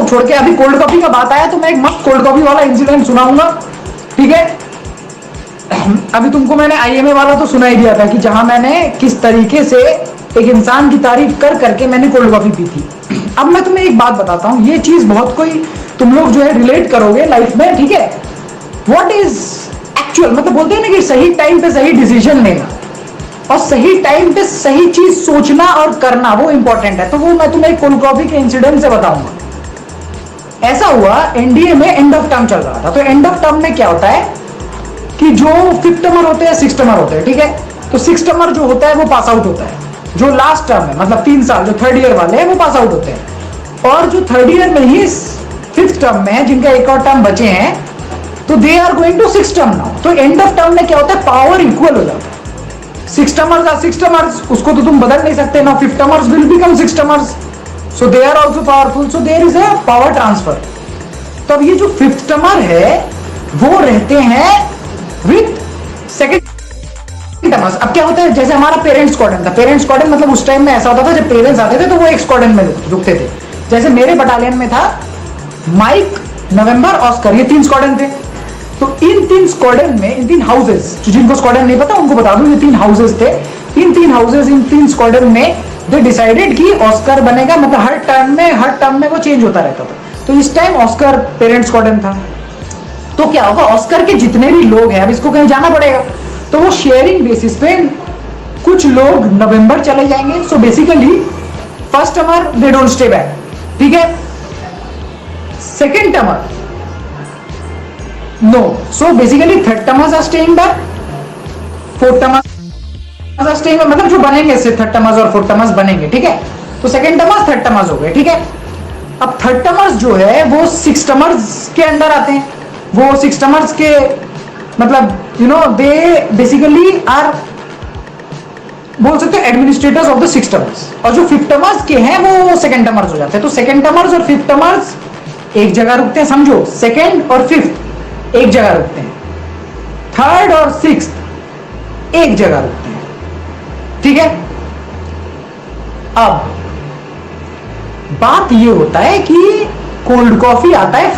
छोड़ के अभी कोल्ड कॉफी का बात आया तो मैं एक मस्त कोल्ड कॉफी वाला इंसिडेंट सुनाऊंगा, ठीक है। अभी तुमको मैंने आईएमए वाला तो सुना ही दिया था कि जहां मैंने किस तरीके से एक इंसान की तारीफ कर करके मैंने कोल्ड कॉफी पी थी। अब मैं तुम्हें एक बात बताता हूं, ये चीज बहुत कोई तुम लोग जो है रिलेट करोगे लाइफ में, ठीक है। व्हाट इज एक्चुअल, मतलब बोलते हैं ना कि सही टाइम पे सही डिसीजन लेना और सही टाइम पे सही चीज सोचना और करना, वो इंपॉर्टेंट है। तो वो मैं तुम्हें कोल्ड कॉफी के इंसिडेंट से बताऊंगा। ऐसा हुआ, एनडीए में एंड ऑफ टर्म चल रहा था। तो एंड ऑफ टर्म में क्या होता है कि जो फिफ्थ टर्मर होते हैं, सिक्स टर्मर होते हैं, ठीक है। तो सिक्स टर्मर जो होता है वो पास आउट होता है, जो लास्ट टर्म है मतलब 3 साल जो थर्ड ईयर वाले हैं वो पास आउट होते हैं। और जो थर्ड ईयर में ही फिफ्थ टर्म में है, जिनका एक और टर्म बचे हैं, तो they are going to six term now. तो एंड ऑफ टर्म में क्या होता है, पावर इक्वल हो जाता है। सिक्स टर्मर्स उसको तो तुम बदल नहीं सकते ना, fifth termers will become six termers, so they are also powerful, so there is a power transfer. तो अब ये जो फिफ्थ टर्मर है वो रहते हैं विद सेकंड टर्मर्स। अब क्या होता है, जैसे हमारा पेरेंट्स स्क्वाड्रन था, पेरेंट्स स्क्वाड्रन मतलब उस टाइम में ऐसा होता था जब पेरेंट्स आते थे तो वो एक स्क्वाड्रन में रुकते थे। जैसे मेरे बटालियन में था माइक, नवंबर, ऑस्कर, ये 3 स्क्वाड्रन थे। तो इन 3 स्क्वाड्रन में, इन 3 हाउसेस, जिनको स्क्वाड्रन नहीं पता उनको बता दूं, ये 3 हाउसेस थे। इन 3 हाउसेस, इन 3 स्क्वाड्रन में दे डिसाइडेड कि ऑस्कर बनेगा, मतलब हर टर्म में वो चेंज होता रहता था। तो इस टाइम ऑस्कर पेरेंट स्क्वाड्रन था। तो क्या होगा, ऑस्कर के जितने भी लोग हैं, अब इसको कहीं जाना पड़ेगा, तो वो शेयरिंग बेसिस पे कुछ लोग नवंबर चले जाएंगे। So basically first termer they don't stay back, ठीक है। Second termer no, so basically third termers are staying back, fourth termers are staying, मतलब जो बनेंगे इससे थर्ड टर्मर्स और फोर्थ टर्मर्स बनेंगे, ठीक है। तो सेकेंड टर्मर्स थर्ड टर्मर्स हो गए, ठीक है। अब थर्ड टर्मर्स जो है वो सिक्स टर्मर्स के अंदर आते हैं। वो सिक्स टर्मर्स के मतलब दे बेसिकली आर, बोल सकते हैं, एडमिनिस्ट्रेटर्स ऑफ द सिक्स टर्मर्स। और जो फिफ्थ टर्मर्स के हैं वो सेकंड टर्मर्स हो जाते हैं। तो सेकंड टर्मर्स और फिफ्थ टर्मर्स एक जगह रुकते हैं, समझो, सेकंड और फिफ्थ एक जगह रुकते हैं, थर्ड और सिक्स्थ एक जगह रुकते हैं, ठीक है। अब बात ये होता है कि कोल्ड कॉफी आता है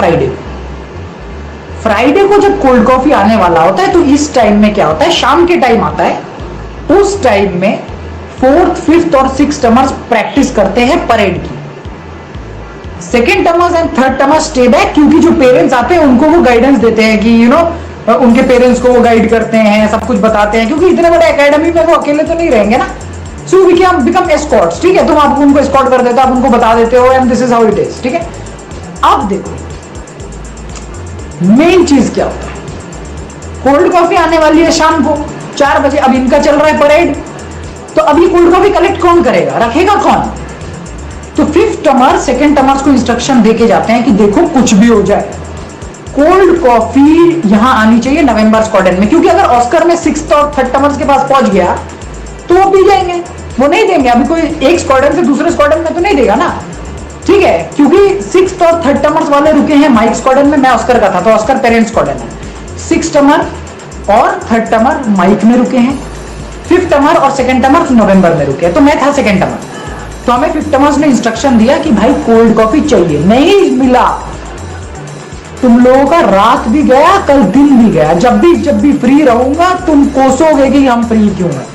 फ्राइडे को जब कोल्ड कॉफी आने वाला होता है तो इस टाइम में क्या होता है, शाम के टाइम आता है। उस टाइम में फोर्थ, फिफ्थ और सिक्स टर्मर्स प्रैक्टिस करते हैं परेड की। Second टर्मर्स and third टर्मर्स stay back, क्योंकि जो पेरेंट्स आते हैं उनको वो गाइडेंस देते हैं कि उनके पेरेंट्स को वो गाइड करते हैं, सब कुछ बताते हैं, क्योंकि इतने बड़े एकेडमी में वो अकेले तो नहीं रहेंगे ना। So we can become escorts, ठीक है। तुम आप उनको एस्कॉर्ट कर देते हो, आप उनको बता देते हो, and this is how it is, ठीक है। अब देखो मेन चीज क्या होता है, कोल्ड कॉफी आने वाली है शाम को 4 बजे। अब इनका चल रहा है परेड, तो अभी कोल्ड कॉफी कलेक्ट कौन करेगा, रखेगा कौन। तो फिफ्थ टर्मर सेकंड टर्मर्स को इंस्ट्रक्शन देके जाते हैं कि देखो कुछ भी हो जाए, कोल्ड कॉफी यहां आनी चाहिए नवंबर स्क्वाड्रन में, क्योंकि अगर ऑस्कर में सिक्स्थ और थर्ड टर्मर्स के पास पहुंच गया तो वो पी जाएंगे, वो नहीं देंगे। अभी कोई एक स्क्वाड्रन से दूसरे स्क्वाड्रन में तो नहीं देगा ना, ठीक है। क्योंकि सिक्स्थ और थर्ड टर्मर्स वाले रुके हैं माइक स्क्वाड्रन में, मैं ऑस्कर का था तो ऑस्कर पेरेंट स्क्वाड्रन है। सिक्स टर्मर और थर्ड टर्मर माइक में रुके हैं, फिफ्थ टर्मर और सेकंड टर्मर नवंबर में रुके हैं। तो मैं था सेकंड टर्मर, तो हमें फिफ्थ टर्मर्स ने इंस्ट्रक्शन दिया कि भाई कोल्ड कॉफी चाहिए, नहीं मिला तुम लोगों का रात भी गया, कल दिन भी गया, जब भी फ्री रहूंगा तुम कोसोगे कि हम फ्री क्यों हैं।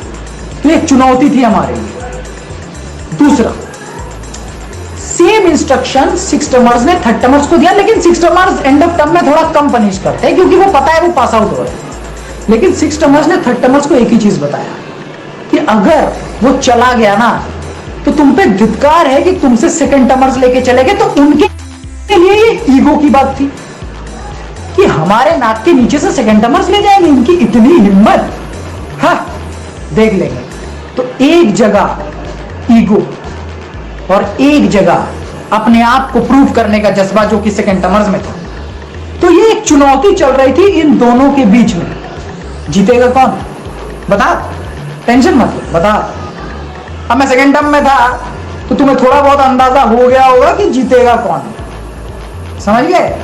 तो एक चुनौती थी हमारे लिए। दूसरा सेम इंस्ट्रक्शन सिक्स टर्मर्स ने थर्ड टर्मर्स को दिया, लेकिन सिक्स टर्मर्स एंड ऑफ टर्म में थोड़ा कम पनिश करते हैं क्योंकि वो पता है वो पास आउट हो रहे हैं। लेकिन सिक्स टर्मर्स ने थर्ड टर्मर्स को एक ही चीज बताया कि अगर वो चला गया ना तो तुम पे धिक्कार है कि तुमसे सेकंड टर्मर्स लेके चले गए। तो उनके लिए ये ईगो की बात थी कि हमारे नाक के नीचे से सेकंड टर्मर्स ले जाएंगे, इनकी इतनी हिम्मत, हाँ देख लेंगे। तो एक जगह ईगो और एक जगह अपने आप को प्रूव करने का जज्बा जो कि सेकंड टर्मर्स में था। तो ये एक चुनौती चल रही थी इन दोनों के बीच में। जीतेगा कौन बता, टेंशन मत लो, बता। अब मैं सेकंड टर्म में था तो तुम्हें थोड़ा बहुत अंदाजा हो गया होगा कि जीतेगा कौन, समझ गए।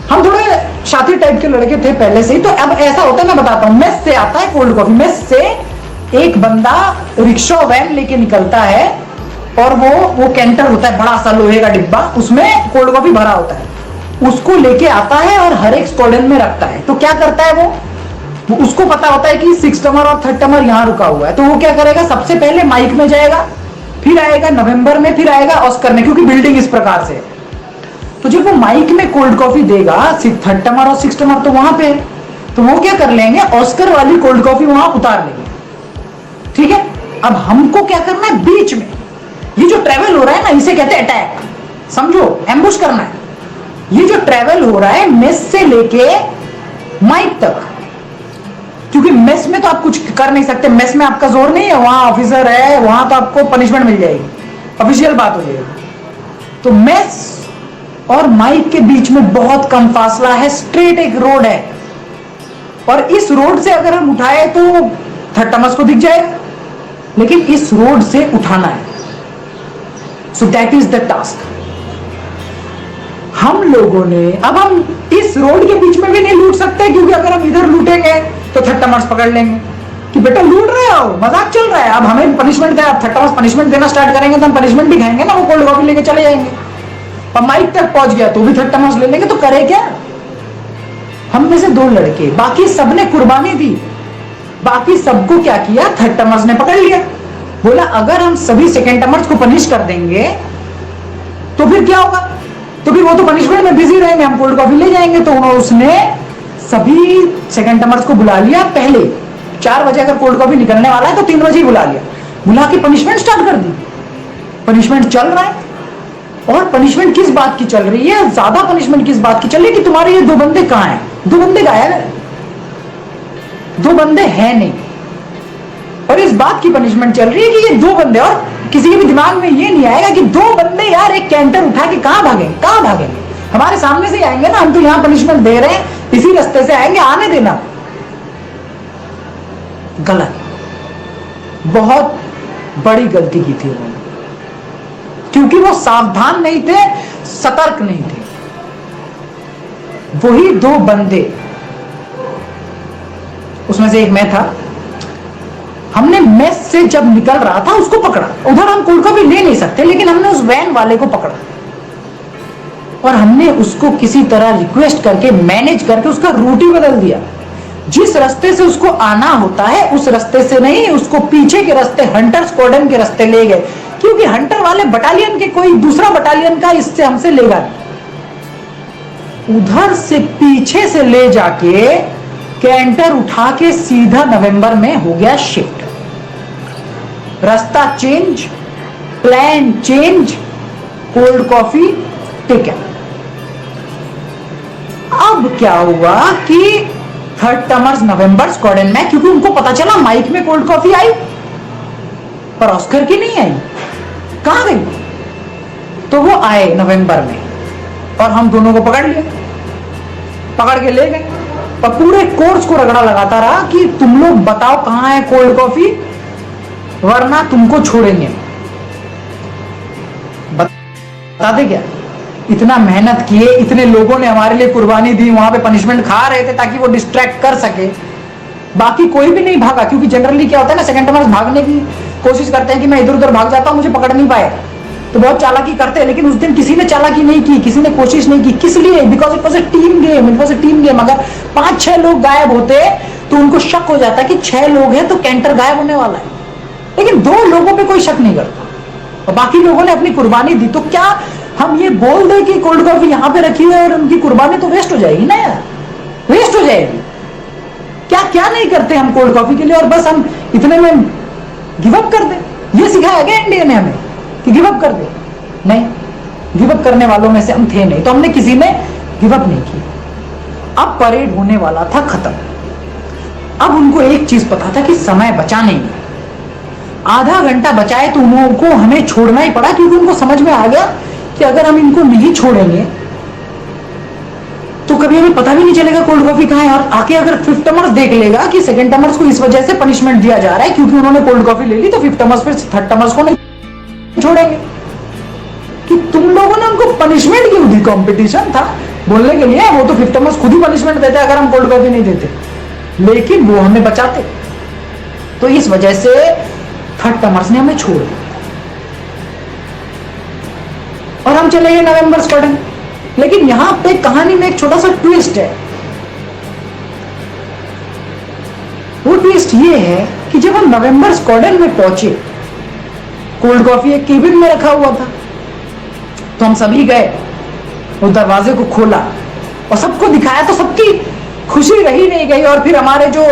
हम थोड़े शातिर टाइप के लड़के थे पहले से ही। तो अब ऐसा होता है, मैं बताता हूं, मेस से आता है कोल्ड कॉफी, मेस से एक बंदा रिक्शा वैन लेके निकलता है और वो कैंटर होता है बड़ा सा लोहे का डिब्बा, उसमें कोल्ड कॉफी भरा होता है, उसको लेके आता है और हर एक स्क्वाड्रन में रखता है। तो क्या करता है वो उसको पता होता है कि 6 टमर और 3rd टमर यहां रुका हुआ है, तो वो क्या करेगा, सबसे पहले माइक में जाएगा, फिर आएगा नवंबर में, फिर आएगा ऑस्कर में, क्योंकि बिल्डिंग इस प्रकार से। तो जब वो माइक में कोल्ड कॉफी देगा 3rd टमर और 6 टमर तो वहां पे है, तो वो क्या कर लेंगे, ऑस्कर वाली कोल्ड कॉफी वहां उतार लेंगे। ठीक है, अब हमको क्या करना है, बीच में ये जो ट्रेवल हो रहा है ना, इसे कहते हैं अटैक, समझो, एम्बुश करना है। ये जो ट्रेवल हो रहा है मेस से लेके माइक तक, क्योंकि मेस में तो आप कुछ कर नहीं सकते, मेस में आपका जोर नहीं है, वहां ऑफिसर है, वहां तो आपको पनिशमेंट मिल जाएगी, ऑफिशियल बात हो जाएगी। तो मेस और माइक के बीच में बहुत कम फासला है, स्ट्रेट एक रोड है, और इस रोड से अगर हम उठाए तो 3rd टमर्स को दिख जाएगा, लेकिन इस रोड से उठाना है। So that is the task. हम लोगों ने, अब हम इस रोड के बीच में भी नहीं लूट सकते, क्योंकि अगर हम इधर लूटेंगे तो 3rd टमर्स पकड़ लेंगे कि बेटा लूट रहे हो, मजाक चल रहा है, अब हमें पनिशमेंट देना, 3rd टमर्स पनिशमेंट देना स्टार्ट करेंगे तो हम पनिशमेंट भी खाएंगे ना, वो कोल्ड कॉफी लेके चले जाएंगे। और माइक तक पहुंच गया तो भी 3rd टमर्स ले लेंगे, तो करे क्या, हम में से 2 लड़के, बाकी सबने कुर्बानी दी, बाकी सबको क्या किया, 3rd टमर्स ने पकड़ लिया। बोला अगर हम सभी 2nd टमर्स को पनिश कर देंगे तो फिर क्या होगा, तो फिर वो तो पनिशमेंट में बिजी रहेंगे, हम कोल्ड कॉफी ले जाएंगे। तो उसने सभी 2nd टमर्स को बुला लिया, पहले 4 बजे अगर कोल्ड कॉफी निकलने वाला है तो 3 बजे ही बुला लिया, बुला के पनिशमेंट स्टार्ट कर दी। पनिशमेंट चल रहा है, और पनिशमेंट किस बात की चल रही है, ज्यादा पनिशमेंट किस बात की चल रही है कि तुम्हारे ये 2 बंदे कहां हैं, 2 बंदे गायब है, 2 बंदे हैं नहीं, और इस बात की पनिशमेंट चल रही है कि ये 2 बंदे, और किसी के भी दिमाग में ये नहीं आएगा कि 2 बंदे यार एक कैंटर उठा के कहां भागेंगे, हमारे सामने से ही आएंगे ना, हम तो यहां पनिशमेंट दे रहे हैं, इसी रास्ते से आएंगे, आने देना। गलत, बहुत बड़ी गलती की थी उन्होंने, क्योंकि वो सावधान नहीं थे, सतर्क नहीं थे। वही 2 बंदे, उसमें से एक मैं था, हमने मेस से जब निकल रहा था उसको पकड़ा, उधर हम कोल्ड कॉफी ले नहीं सकते, लेकिन हमने उस वैन वाले को पकड़ा और हमने उसको किसी तरह रिक्वेस्ट करके, मैनेज करके उसका रूट ही बदल दिया। जिस रास्ते से उसको आना होता है उस रास्ते से नहीं, उसको पीछे के रास्ते, हंटर स्क्वाड्रन के रास्ते ले गए, क्योंकि हंटर वाले बटालियन के कोई दूसरा बटालियन का इससे हमसे लेगा नहीं। उधर से पीछे से ले जाके कैंटर उठा के सीधा नवंबर में हो गया शिफ्ट, रास्ता change, plan change, cold coffee ticket. अब क्या हुआ कि 3rd टमर्स नवंबर स्क्वाड्रन में, क्योंकि उनको पता चला माइक में कोल्ड कॉफी आई पर ऑस्कर की नहीं आई, कहां गई, तो वो आए नवंबर में और हम दोनों को पकड़ लिया, पकड़ के ले गए और पूरे कोर्स को रगड़ा लगाता रहा कि तुम लोग बताओ कहां है कोल्ड कॉफी, वरना तुमको छोड़ेंगे। बता दे क्या, इतना मेहनत किए, इतने लोगों ने हमारे लिए कुर्बानी दी, वहां पे पनिशमेंट खा रहे थे ताकि वो डिस्ट्रैक्ट कर सके, बाकी कोई भी नहीं भागा, क्योंकि जनरली क्या होता है ना, 2nd टमर्स भागने की कोशिश करते हैं कि मैं इधर उधर भाग जाता हूं, मुझे पकड़ नहीं पाए, तो बहुत चालाकी करते हैं, लेकिन उस दिन किसी ने चालाकी नहीं की, किसी ने कोशिश नहीं की, किस लिए, because it was a team game, it was a team game. अगर 5-6 लोग गायब होते तो उनको शक हो जाता कि 6 लोग हैं तो कैंटर गायब होने वाला है, लेकिन 2 लोगों पे कोई शक नहीं करता और बाकी लोगों ने अपनी कुर्बानी दी। तो क्या हम ये बोल दे कि कोल्ड कॉफी यहां पे रखी है और उनकी कुर्बानी तो वेस्ट हो जाएगी ना यार, वेस्ट हो जाएगी। क्या क्या नहीं करते हम कोल्ड कॉफी के लिए, और बस हम इतने में गिव अप कर दे। ये सिखाया गया इंडिया ने हमें कि गिव अप कर दे, नहीं, गिव अप करने वालों में से हम थे नहीं, तो हमने किसी ने गिव अप नहीं किया। अब परेड होने वाला था खत्म, अब उनको एक चीज पता था कि समय बचा नहीं, आधा घंटा बचाए तो उनको हमें छोड़ना ही पड़ा, क्योंकि उनको समझ में आ गया कि अगर हम इनको नहीं छोड़ेंगे तो कभी हमें पता भी नहीं चलेगा कोल्ड कॉफी कहां है, और आके अगर 5th टमर्स देख लेगा कि 2nd टमर्स को इस वजह से पनिशमेंट दिया जा रहा है क्योंकि उन्होंने कोल्ड कॉफी ले ली, तो 5th टमर्स फिर 3rd टमर्स को नहीं छोड़ेंगे कि तुम लोगों ने उनको पनिशमेंट क्यों दी। कंपटीशन था बोलने के लिए, वो तो 5th टमर्स खुद ही पनिशमेंट देते अगर हम कोल्ड कॉफी नहीं देते, लेकिन वो हमें बचाते, तो इस वजह से 3rd टमर्स ने हमें छोड़ दिया। और हम चले गए नवंबर स्क्वाड्रन। लेकिन यहां पे कहानी में एक छोटा सा ट्विस्ट है। वो ट्विस्ट ये है कि जब हम नवंबर स्क्वाड्रन में पहुंचे, कोल्ड कॉफी एक केबिन में रखा हुआ था, तो हम सभी गए, उस दरवाजे को खोला और सबको दिखाया, तो सबकी खुशी रही नहीं गई। और फिर हमारे जो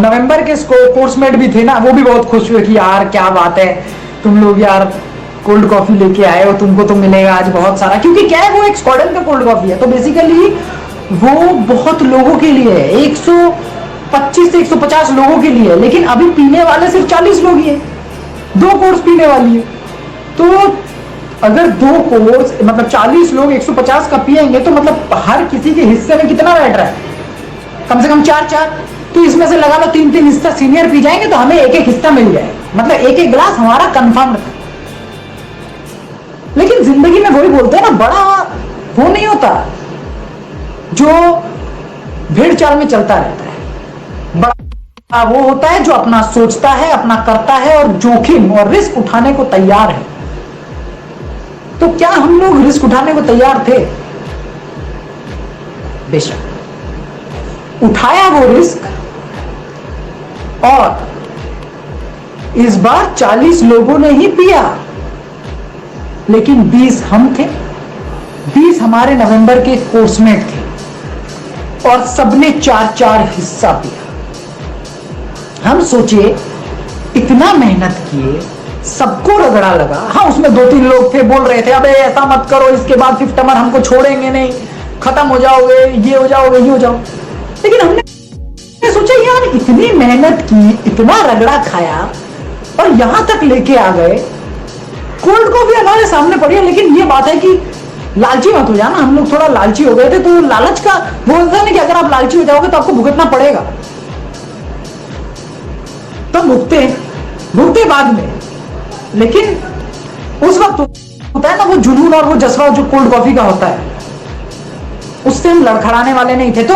नवंबर के कोर्समेट भी थे ना, वो भी बहुत खुश हुए कि यार क्या बात है, तुम लोग यार कोल्ड कॉफी लेके आए हो, तुमको तो मिलेगा आज बहुत सारा, क्योंकि क्या है वो एक स्क्वाड्रन का कोल्ड कॉफी है, तो बेसिकली वो बहुत लोगों के लिए है, 125 से 150 लोगों के लिए। लेकिन अभी पीने वाले सिर्फ 40 लोग ही है, 2 कोर्स पीने वाली है। तो अगर 2 कोर्स मतलब 40 लोग 150 का पिएंगे, तो मतलब हर किसी के हिस्से में कितना बैठ रहा है, कम से कम 4-4। तो इसमें से लगा लो 3-3 हिस्सा सीनियर पी जाएंगे, तो हमें 1-1 हिस्सा मिल जाए, मतलब 1-1 गिलास हमारा कंफर्म था। लेकिन जिंदगी में वही बोलते हैं ना, बड़ा वो नहीं होता जो भेड़ चाल में चलता रहता है, बड़ा वो होता है जो अपना सोचता है, अपना करता है और जोखिम और रिस्क उठाने को तैयार है। तो क्या हम लोग रिस्क उठाने को तैयार थे? बेशक उठाया वो रिस्क, और इस बार 40 लोगों ने ही पिया, लेकिन 20 हम थे, 20 हमारे नवंबर के कोर्समेट थे, और सबने 4-4 हिस्सा पिया। हम सोचे इतना मेहनत किए, सबको रगड़ा लगा। हाँ, उसमें 2-3 लोग थे बोल रहे थे अबे ऐसा मत करो, इसके बाद 5th टमर हमको छोड़ेंगे नहीं, खत्म हो जाओगे, ये हो जाओगे, ये हो जाओ। लेकिन हमने सोचा यार इतनी मेहनत की, इतना रगड़ा खाया और यहां तक लेके आ गए, कोल्ड कॉफी हमारे सामने पड़ी है। लेकिन ये बात है कि लालची मत हो जाना, हम लोग थोड़ा लालची हो गए थे। तो लालच का बोलता है ना कि अगर आप लालची हो जाओगे तो आपको भुगतना पड़ेगा, तो भुगते बाद में। लेकिन उस वक्त होता है ना वो जुनून और वो जज्बा जो कोल्ड कॉफी का होता है, उससे हम लड़खड़ाने वाले नहीं थे। तो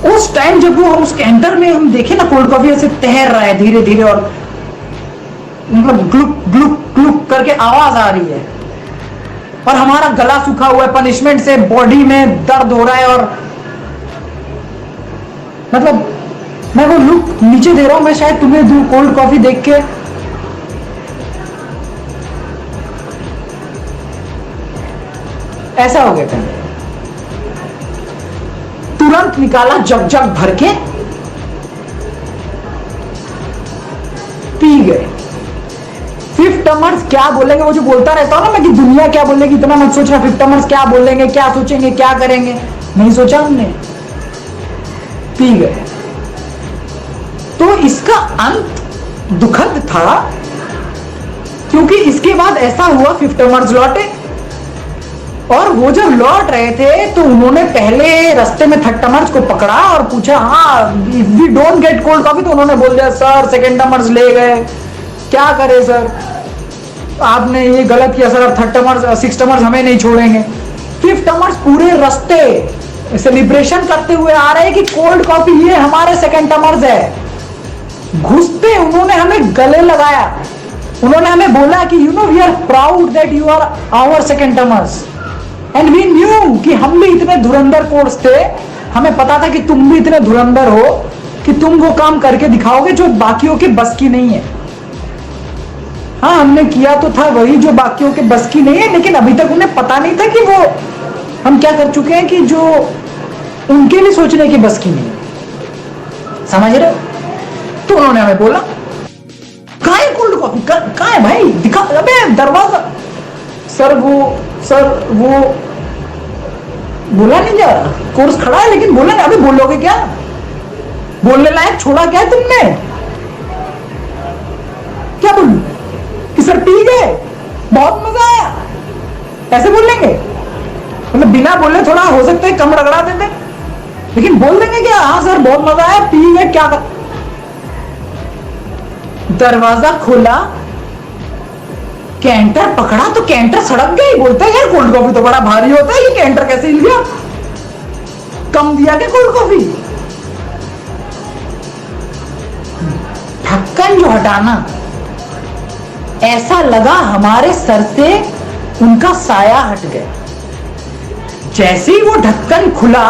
उस टाइम जब वो उस कैंटर में हम देखे ना कोल्ड कॉफी ऐसे तैर रहा है धीरे धीरे, और मतलब ग्लुक ग्लुक ग्लुक करके आवाज आ रही है, और हमारा गला सूखा हुआ है पनिशमेंट से, बॉडी में दर्द हो रहा है, और मतलब मैं वो लुक नीचे दे रहा हूं, मैं शायद तुम्हें दूं कोल्ड कॉफी देख के। ऐसा हो गया था, तुरंत निकाला जग जग भर के पी गए। 5th टमर्स क्या बोलेंगे, वो जो बोलता रहता हूं ना मैं कि दुनिया क्या बोलेगी, इतना मत सोचना 5th टमर्स क्या बोलेंगे, क्या सोचेंगे, क्या करेंगे, नहीं सोचा हमने, पी गए। तो इसका अंत दुखद था, क्योंकि इसके बाद ऐसा हुआ 5th टमर्स लौटे, और वो जब लौट रहे थे तो उन्होंने पहले रास्ते में 3rd टमर्स को पकड़ा और पूछा हाँ if we don't get cold coffee, तो उन्होंने बोल दिया सर 2nd टमर्स ले गए, क्या करे सर, आपने ये गलत किया sir, 3rd tumours 6th tumours हमें नहीं छोड़ेंगे। 5th टमर्स पूरे रास्ते सेलिब्रेशन करते हुए आ रहे हैं कि कोल्ड कॉफी ये हमारे 2nd टमर्स है। घुसते उन्होंने हमें गले लगाया, उन्होंने हमें बोला कि you know we are proud that you are our 2nd termers, and we knew कि हम भी इतने धुरंधर कोर्स थे, हमें पता था कि तुम भी इतने धुरंधर हो कि तुम वो काम करके दिखाओगे जो बाकियों के बस की नहीं है। हाँ, हमने किया तो था वही जो बाकियों के बस की नहीं है, लेकिन अभी तक उन्हें पता नहीं था कि वो हम क्या कर चुके हैं कि जो उनके लिए सोचने की बस की नहीं, समझ रहे? तो उन्होंने हमें बोला कहाँ है कोल्ड कॉफी, कहाँ है भाई, दिखा, अबे दरवाजा, सर वो बोला नहीं जा रहा, कोर्स खड़ा है लेकिन बोला नहीं। अभी बोलोगे क्या, बोलने लायक छोड़ा क्या है तुमने, क्या बोलूं कि सर पी गए, बहुत मजा आया, ऐसे बोलेंगे? मतलब बिना बोले थोड़ा हो सकता है कम रगड़ा देते, लेकिन बोल देंगे क्या हाँ सर बहुत मजा आया, पी गए, क्या कर? दरवाजा खोला, कैंटर पकड़ा तो कैंटर सड़क गई। बोलते हैं यार कोल्ड कॉफी तो बड़ा भारी होता है, ये कैंटर कैसे हिल गया, कम दिया क्या कोल्ड कॉफी? ढक्कन जो हटाना, ऐसा लगा हमारे सर से उनका साया हट गया। जैसे ही वो ढक्कन खुला,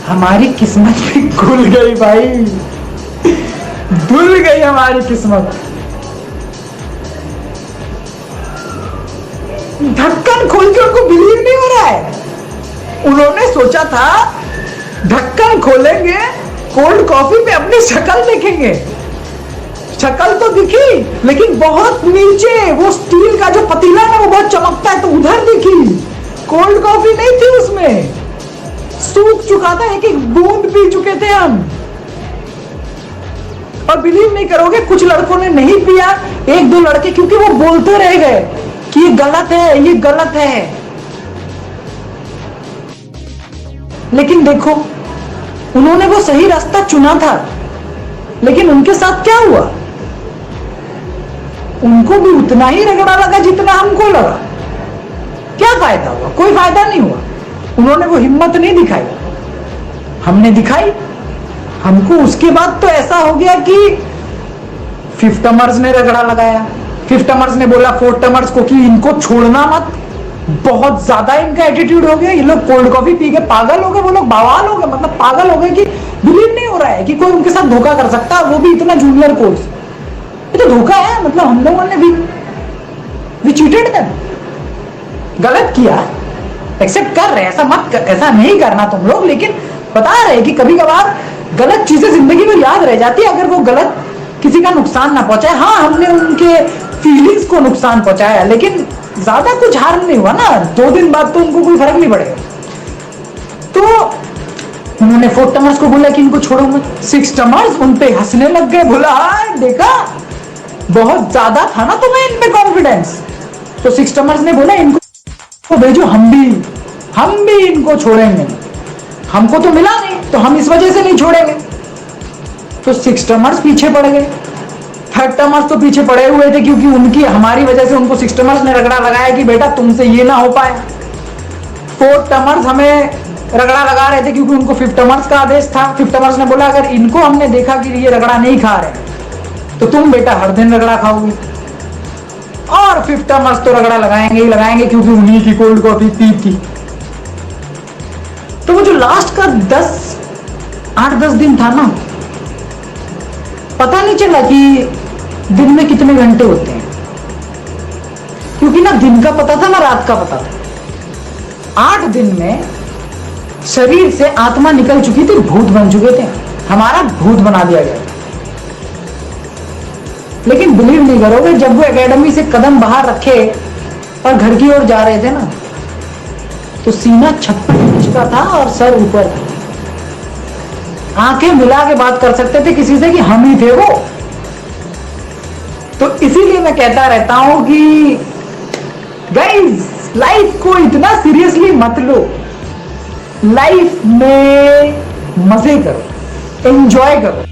हमारी किस्मत भी खुल गई भाई, धुल गई हमारी किस्मत। ढक्कन खोल के उनको बिलीव नहीं हो रहा है। उन्होंने सोचा था ढक्कन खोलेंगे, कोल्ड कॉफी पे अपनी शक्ल देखेंगे। शक्ल तो दिखी, लेकिन बहुत नीचे, वो स्टील का जो पतीला है वो बहुत चमकता है, तो उधर दिखी। कोल्ड कॉफी नहीं थी उसमें, सूख चुका था, एक एक बूंद पी चुके थे हम। और बिलीव नहीं करोगे, कुछ लड़कों ने नहीं पिया, एक दो लड़के, क्योंकि वो बोलते रह गए कि ये गलत है, ये गलत है। लेकिन देखो, उन्होंने वो सही रास्ता चुना था, लेकिन उनके साथ क्या हुआ? उनको भी उतना ही रगड़ा लगा जितना हमको लगा। क्या फायदा हुआ? कोई फायदा नहीं हुआ। उन्होंने वो हिम्मत नहीं दिखाई, हमने दिखाई। हमको उसके बाद तो ऐसा हो गया कि फिफ्थमर्स ने रगड़ा लगाया। फिफ्थमर्स ने बोला फोर्थमर्स को कि इनको छोड़ना मत। बहुत ज्यादा इनका एटीट्यूड हो गया, ये लोग कोल्ड कॉफी पी के पागल हो गए, वो लोग बवाल हो गए, मतलब पागल हो गए कि बिलीव नहीं हो रहा है कि कोई उनके साथ धोखा कर सकता है, वो भी इतना जूनियर कोर्स। ये तो धोखा है, मतलब हम लोगों ने भी चीटेड देम, गलत किया, एक्सेप्ट कर रहे, ऐसा मत कर, ऐसा नहीं करना तुम लोग, लेकिन बता रहे कि कभी कभार गलत चीजें जिंदगी में याद रह जाती है, अगर वो गलत किसी का नुकसान ना पहुंचाए। हाँ, हमने उनके फीलिंग्स को नुकसान पहुंचाया, लेकिन ज्यादा कुछ हार्म नहीं हुआ ना। 2 दिन बाद तो उनको कोई फर्क नहीं पड़ेगा। तो उन्होंने फोर्थमर्स को बोला कि इनको छोड़ो मत। सिक्सथमर्स उन पे हंसने लग गए, बोला हाँ देखा, बहुत ज्यादा था ना तुम्हें इनमें कॉन्फिडेंस। तो सिक्सथमर्स ने बोला इनको भेजो, हम भी इनको छोड़ेंगे, हमको तो मिला नहीं, तो हम इस वजह से नहीं छोड़ेंगे। तो सिक्सथमर्स पीछे पड़ गए। थर्डमर्स तो पीछे पड़े हुए थे, क्योंकि उनकी, हमारी वजह से उनको सिक्सथमर्स ने रगड़ा लगाया कि बेटा तुमसे ये ना हो पाए। फोर्थमर्स हमें रगड़ा लगा रहे थे क्योंकि उनको फिफ्थमर्स का आदेश था। फिफ्थमर्स ने बोला अगर इनको हमने देखा कि ये रगड़ा नहीं खा रहे तो तुम बेटा हर दिन रगड़ा खाओगे। और फिफ्थमर्स तो रगड़ा लगाएंगे ही लगाएंगे, क्योंकि उन्हीं की कोल्ड कॉफी पी थी। तो वो जो लास्ट का 8-10 दिन था ना, पता नहीं चला कि दिन में कितने घंटे होते हैं, क्योंकि ना दिन का पता था ना रात का पता था। 8 दिन में शरीर से आत्मा निकल चुकी थी, भूत बन चुके थे, हमारा भूत बना दिया गया। लेकिन बिलीव नहीं करोगे, जब वो एकेडमी से कदम बाहर रखे और घर की ओर जा रहे थे ना, तो सीना 56 इंच का था और सर ऊपर था। आंखें मिला के बात कर सकते थे किसी से कि हम ही थे वो। तो इसीलिए मैं कहता रहता हूं कि गाइस, लाइफ को इतना सीरियसली मत लो, लाइफ में मजे करो, एंजॉय करो।